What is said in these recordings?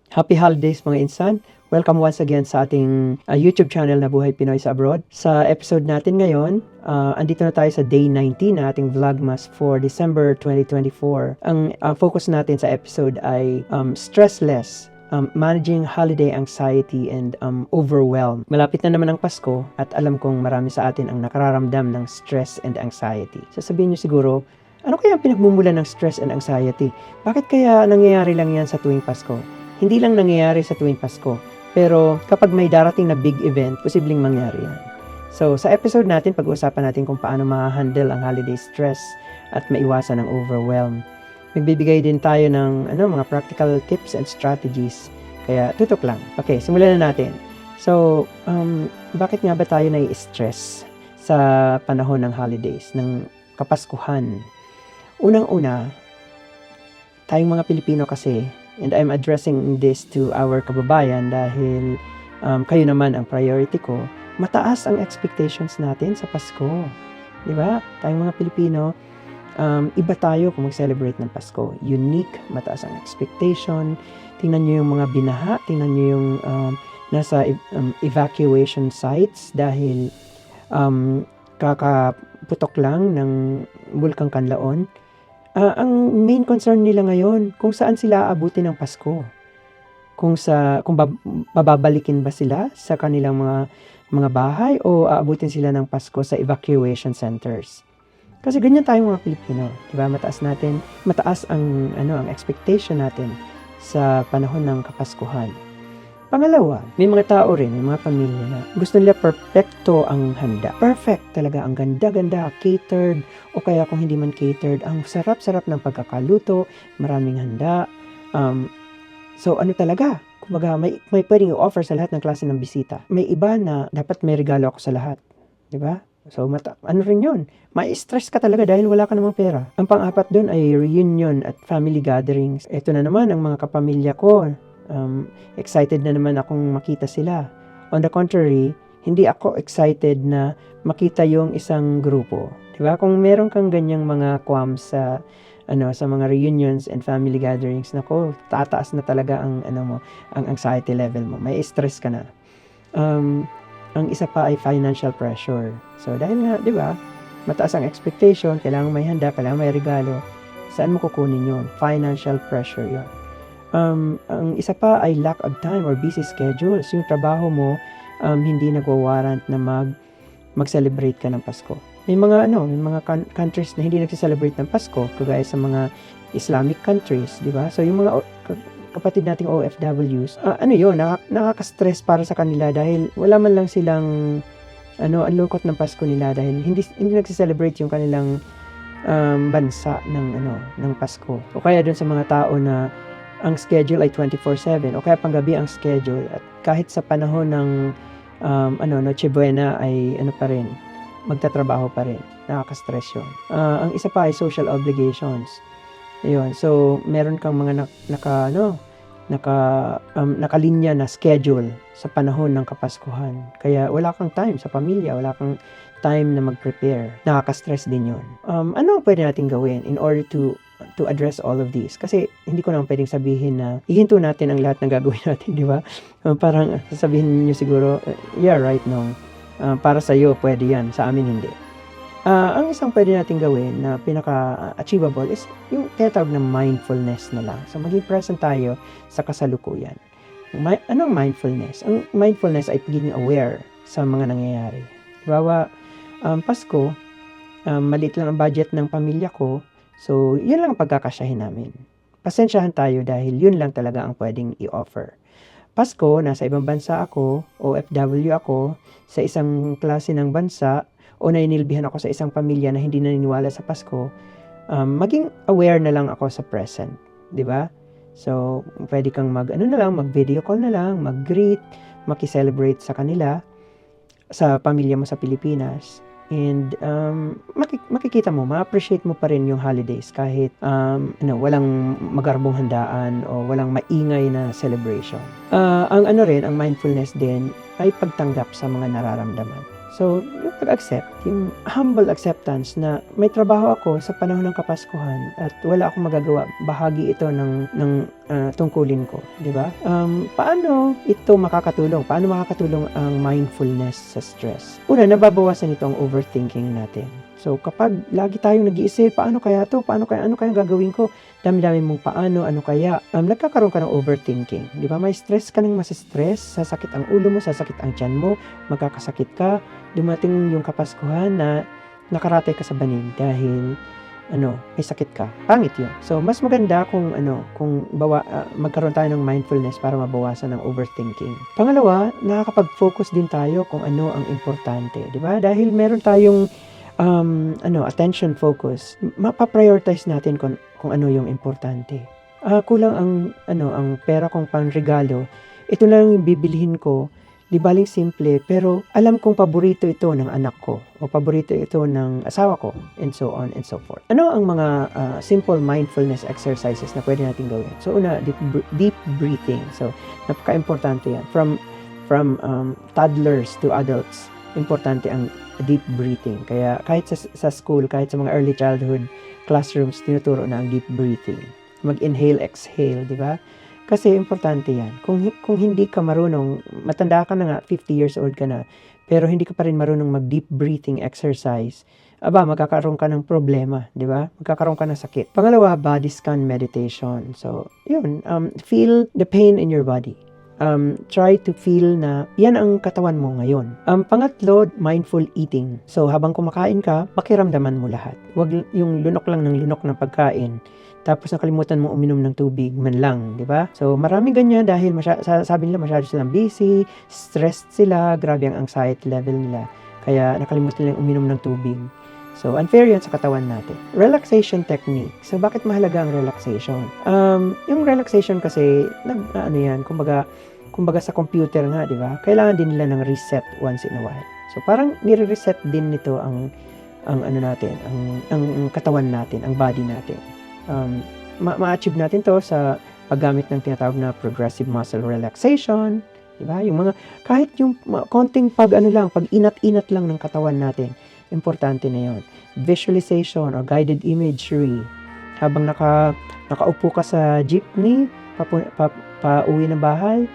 Happy holidays mga insan! Welcome once again sa ating YouTube channel na Buhay Pinoy sa Abroad. Sa episode natin ngayon, andito na tayo sa day 19 na ating Vlogmas for December 2024. Ang focus natin sa episode ay stressless, managing holiday anxiety and overwhelm. Malapit na naman ang Pasko at alam kong marami sa atin ang nakararamdam ng stress and anxiety. Sasabihin nyo siguro, ano kaya ang pinagmumulan ng stress and anxiety? Bakit kaya nangyayari lang yan sa tuwing Pasko? Hindi lang nangyayari sa tuwing Pasko, pero kapag may darating na big event, posibleng mangyari yan. So, sa episode natin, pag-uusapan natin kung paano ma-handle ang holiday stress at maiwasan ang overwhelm. Magbibigay din tayo ng mga practical tips and strategies. Kaya, tutok lang. Okay, simulan na natin. So, bakit nga ba tayo nai-stress sa panahon ng holidays, ng Kapaskuhan? Unang-una, tayong mga Pilipino kasi, and I'm addressing this to our kababayan dahil kayo naman ang priority ko, mataas ang expectations natin sa Pasko. Di ba? Tayong mga Pilipino, iba tayo kung mag-celebrate ng Pasko. Unique, mataas ang expectation. Tingnan nyo yung mga binaha, tingnan nyo yung nasa evacuation sites dahil kakaputok lang ng Bulkang Kanlaon. Ang main concern nila ngayon, kung saan sila aabutin ng Pasko. Kung mababalikin ba sila sa kanilang mga bahay o aabutin sila ng Pasko sa evacuation centers. Kasi ganyan tayong mga Pilipino, 'di ba? Mataas ang expectation natin sa panahon ng Kapaskuhan. Pangalawa, may mga tao rin, may mga pamilya na gusto nila perfecto ang handa. Perfect talaga, ang ganda-ganda, catered, o kaya kung hindi man catered, ang sarap-sarap ng pagkakaluto, maraming handa. So ano talaga? Kumbaga, may pwedeng i-offer sa lahat ng klase ng bisita. May iba na dapat may regalo ako sa lahat. Diba? So, ano rin yun? Mai-stress ka talaga dahil wala ka namang pera. Ang pang-apat doon ay reunion at family gatherings. Ito na naman ang mga kapamilya ko. Excited na naman akong makita sila. On the contrary, hindi ako excited na makita yung isang grupo. Diba? Kung meron kang ganyang mga qualms sa mga reunions and family gatherings, nako, tataas na talaga ang anxiety level mo. May stress ka na. Ang isa pa ay financial pressure. So dahil nga, 'di ba? Mataas ang expectation, kailangan may handa, kailangan may regalo. Saan mo kukunin 'yon? Financial pressure 'yon. Ang isa pa ay lack of time or busy schedules. Yung trabaho mo hindi nagwa-warrant na mag-celebrate ka ng Pasko. May mga countries na hindi nagse-celebrate ng Pasko, kagaya sa mga Islamic countries, di ba? So yung mga kapatid nating OFWs, nakaka-stress para sa kanila dahil wala man lang silang ang lungkot ng Pasko nila dahil hindi nagse-celebrate yung kanilang bansa ng Pasko. O kaya dun sa mga tao na ang schedule ay 24/7 o kaya panggabi ang schedule at kahit sa panahon ng Noche Buena ay pa rin, magtatrabaho pa rin. Nakaka-stress yun. Ang isa pa ay social obligations. Ayun. So, meron kang mga nakalinya na schedule sa panahon ng Kapaskuhan. Kaya wala kang time sa pamilya, wala kang time na mag-prepare. Nakaka-stress din yun. Ano ang pwede natin gawin in order to address all of these? Kasi hindi ko naman pwedeng sabihin na ihinto natin ang lahat ng gagawin natin, di ba? Parang sasabihin niyo siguro, yeah, right, no. Para sa iyo, pwede yan. Sa amin, hindi. Ang isang pwede natin gawin na pinaka-achievable is yung tinatawag na mindfulness na lang. So, maging present tayo sa kasalukuyan. Anong mindfulness? Ang mindfulness ay pagiging aware sa mga nangyayari. Diba, Pasko, maliit lang ang budget ng pamilya ko, so yun lang ang pagkakasyahin namin. Pasensyahan tayo dahil yun lang talaga ang pwedeng i-offer. Pasko, nasa ibang bansa ako, OFW ako, sa isang klase ng bansa, o nainilbihan ako sa isang pamilya na hindi naniniwala sa Pasko, maging aware na lang ako sa present. Di ba? So, pwede kang mag-video call na lang, mag-greet, maki-celebrate sa kanila, sa pamilya mo sa Pilipinas. And makikita mo, ma-appreciate mo pa rin yung holidays kahit walang magarbong handaan o walang maingay na celebration. Ang mindfulness din ay pagtanggap sa mga nararamdaman. So, yung pag-accept, yung humble acceptance na may trabaho ako sa panahon ng Kapaskuhan at wala akong magagawa, bahagi ito ng tungkulin ko, di ba? Paano ito makakatulong? Paano makakatulong ang mindfulness sa stress? Una, nababawasan ito ang overthinking natin. So, kapag lagi tayong nag-iisip, paano kaya to? Ano kaya gagawin ko? Dami-dami mong paano, ano kaya? Nagkakaroon ka ng overthinking. Di ba? May stress ka ng masistress, sasakit ang ulo mo, sasakit ang tiyan mo, magkakasakit ka. Dumating yung Kapaskuhan na nakaratay ka sa banig dahil may sakit ka. Pangit yun. So, mas maganda kung magkaroon tayo ng mindfulness para mabawasan ang overthinking. Pangalawa, nakakapag-focus din tayo kung ano ang importante. Di ba? Dahil meron tayong attention focus, mapaprioritize natin kung ano yung importante. Kulang ang pera kong pangregalo, ito lang yung bibilhin ko, di baling simple, pero alam kong paborito ito ng anak ko, o paborito ito ng asawa ko, and so on and so forth. Ano ang mga simple mindfulness exercises na pwede natin gawin? So una, deep breathing. So, napaka-importante yan. From toddlers to adults, importante ang deep breathing. Kaya kahit sa school, kahit sa mga early childhood classrooms, tinuturo na ang deep breathing. Mag-inhale, exhale, di ba? Kasi importante yan. Kung hindi ka marunong, matanda ka na nga, 50 years old ka na, pero hindi ka pa rin marunong mag-deep breathing exercise, magkakaroon ka ng problema, di ba? Magkakaroon ka ng sakit. Pangalawa, body scan meditation. So, yun, feel the pain in your body. Try to feel na yan ang katawan mo ngayon. Pangatlo, mindful eating. So, habang kumakain ka, pakiramdaman mo lahat. Huwag yung lunok lang ng lunok ng pagkain. Tapos nakalimutan mo uminom ng tubig man lang, di ba? So, maraming ganyan dahil sabi nila masyado silang busy, stressed sila, grabe ang anxiety level nila. Kaya nakalimutan nilang uminom ng tubig. So, unfair yan sa katawan natin. Relaxation technique. So, bakit mahalaga ang relaxation? Yung relaxation kasi, kumbaga sa computer nga, di ba? Kailangan din nila ng reset once in a while. So, parang nire-reset din nito ang katawan natin, ang body natin. Ma-achieve natin to sa paggamit ng tinatawag na progressive muscle relaxation, di ba? Yung mga, kahit yung konting pag-inat-inat lang ng katawan natin, importante na yon. Visualization or guided imagery. Habang nakaupo ka sa jeepney, pauwi ng bahay,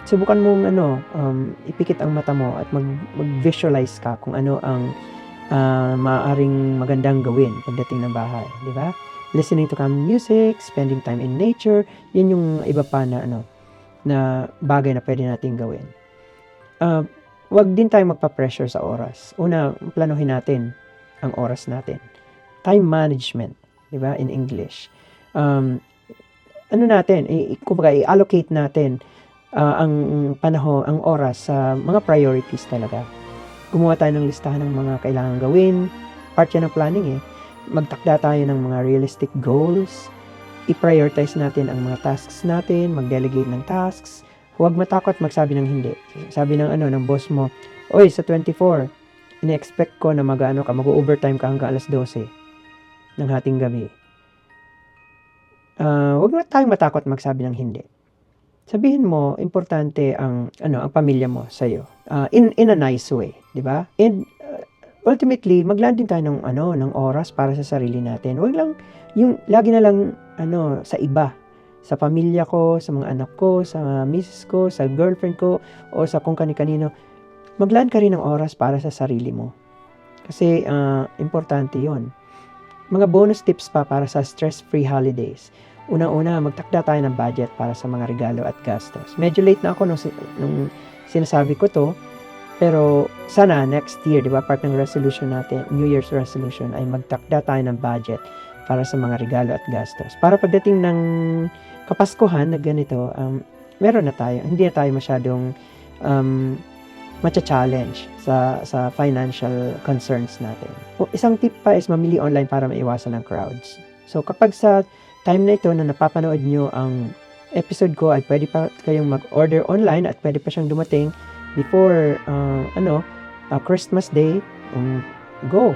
subukan mong ipikit ang mata mo at mag-visualize ka kung ano ang maaaring magandang gawin pagdating ng bahay, di ba? Listening to calming music, spending time in nature, yan yung iba pa na bagay na pwede natin gawin. Wag din tayong magpa-pressure sa oras. Una, planuhin natin ang oras natin. Time management, di ba, in English. Kumbaga, i-allocate natin ang panahon, ang oras sa mga priorities talaga. Gumawa tayo ng listahan ng mga kailangan gawin. Part yan ng planning eh. Magtakda tayo ng mga realistic goals. I-prioritize natin ang mga tasks natin, mag-delegate ng tasks. Huwag matakot magsabi ng hindi. Sabi ng boss mo, oy, sa 24, ina-expect ko na mag-overtime ka hanggang alas 12 ng hating gabi. Huwag na tayong matakot magsabi ng hindi. Sabihin mo, importante ang pamilya mo sa iyo. In a nice way, 'di ba? And ultimately, maglaan din tayo ng oras para sa sarili natin. Huwag lang yung lagi na lang sa iba. Sa pamilya ko, sa mga anak ko, sa misis ko, sa girlfriend ko, o sa kung kani-kanino. Maglaan ka rin ng oras para sa sarili mo. Kasi importante yon. Mga bonus tips pa para sa stress-free holidays. Unang-una, magtakda tayo ng budget para sa mga regalo at gastos. Medyo late na ako nung sinasabi ko to, pero sana next year, di ba, part ng resolution natin, New Year's resolution, ay magtakda tayo ng budget para sa mga regalo at gastos. Para pagdating ng Kapaskuhan na ganito, meron na tayo, hindi na tayo masyadong matcha-challenge sa financial concerns natin. Isang tip pa is mamili online para maiwasan ng crowds. So kapag sa time na ito na napapanood nyo ang episode ko, ay pwede pa kayong mag-order online at pwede pa siyang dumating before Christmas Day. Go!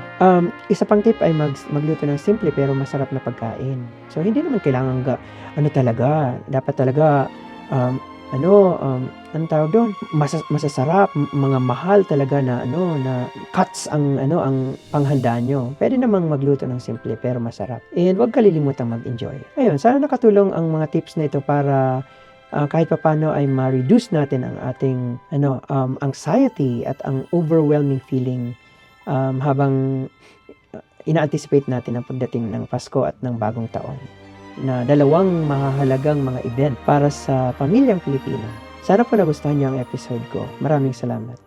Isa pang tip ay magluto ng simple pero masarap na pagkain. So, hindi naman kailangan dapat talaga anong tawag do'n, masasarap, mga mahal talaga na na cuts ang panghanda niyo. Puwede namang magluto ng simple pero masarap. And huwag kalilimutang mag-enjoy. Ayun, sana nakatulong ang mga tips na ito para, kahit papaano ay ma-reduce natin ang ating anxiety at ang overwhelming feeling, habang ina-anticipate natin ang pagdating ng Pasko at ng Bagong Taon, na dalawang mahahalagang mga event para sa pamilyang Pilipino. Sana po nagustuhan niyo ang episode ko. Maraming salamat.